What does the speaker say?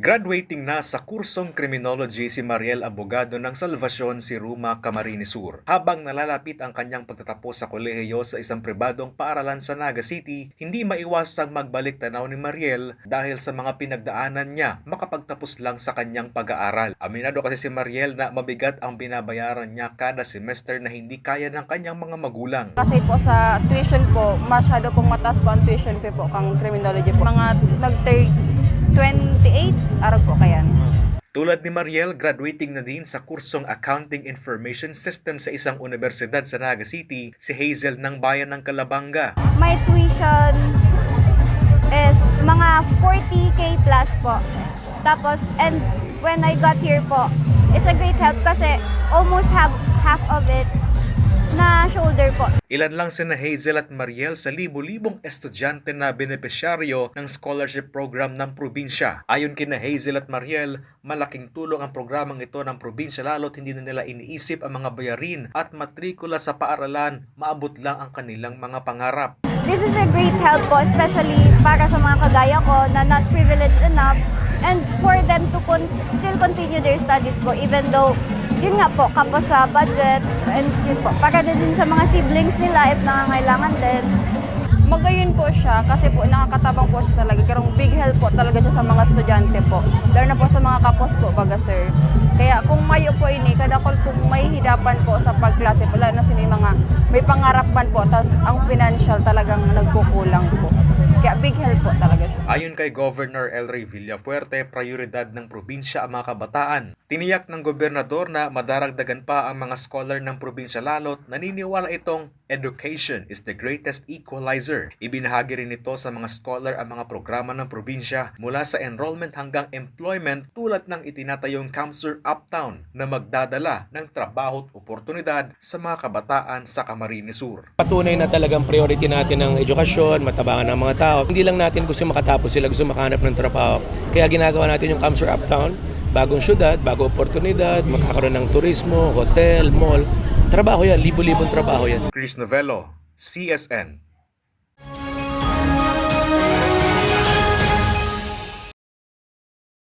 Graduating na sa kursong Criminology si Mariel Abogado ng Salvacion si Ruma, Camarines Sur. Habang nalalapit ang kanyang pagtatapos sa kolehiyo sa isang pribadong paaralan sa Naga City, hindi maiwasang magbalik tanaw ni Mariel dahil sa mga pinagdaanan niya makapagtapos lang sa kanyang pag-aaral. Aminado kasi si Mariel na mabigat ang binabayaran niya kada semester na hindi kaya ng kanyang mga magulang. Kasi po sa tuition po, masyado pong mataas po ang tuition fee po kang criminology po. Mga nag-28, arag po kayan. Tulad ni Mariel, graduating na din sa kursong Accounting Information System sa isang universidad sa Naga City, si Hazel ng Bayan ng Calabanga. My tuition is mga 40K plus po. Tapos, and when I got here po, it's a great help kasi almost half of it na shoulder po. Ilan lang sina Hazel at Mariel sa libo-libong estudyante na benepisyaryo ng scholarship program ng probinsya. Ayon kina Hazel at Mariel, malaking tulong ang programang ito ng probinsya lalo't hindi na nila iniisip ang mga bayarin at matrikula sa paaralan, maabot lang ang kanilang mga pangarap. This is a great help po, especially para sa mga kagaya ko na not privileged enough and for them to still continue their studies po even though yun nga po, kapos sa budget and yun po, para din sa mga siblings nila if nangangailangan din. Magayon po siya kasi po nakakatabang po siya talaga. Karong big help po talaga siya sa mga estudyante po. Lalo na po sa mga kapos po, baga sir. Kaya kung mayo po ini, kada kung may hidapan po sa pagklase po, lalo na sila mga may pangarapan po, tapos ang financial talagang nagkukulang po. Kaya big help po talaga siya. Ayon kay Governor Elray Villafuerte, prioridad ng probinsya ang mga kabataan. Tiniyak ng gobernador na madaragdagan pa ang mga scholar ng probinsya lalo't naniniwala itong education is the greatest equalizer. Ibinahagi rin ito sa mga scholar ang mga programa ng probinsya mula sa enrollment hanggang employment tulad ng itinatayong Counselor Uptown na magdadala ng trabaho at oportunidad sa mga kabataan sa Camarines Sur. Patunay na talagang priority natin ang edukasyon, matabangan ng mga tao. Hindi lang natin gusto makatapos sila, gusto makahanap ng trabaho. Kaya ginagawa natin yung Counselor Uptown, bagong syudad, bagong oportunidad, magkakaroon ng turismo, hotel, mall. Trabaho yan, libo-libong trabaho yan. Chris Novello, CSN.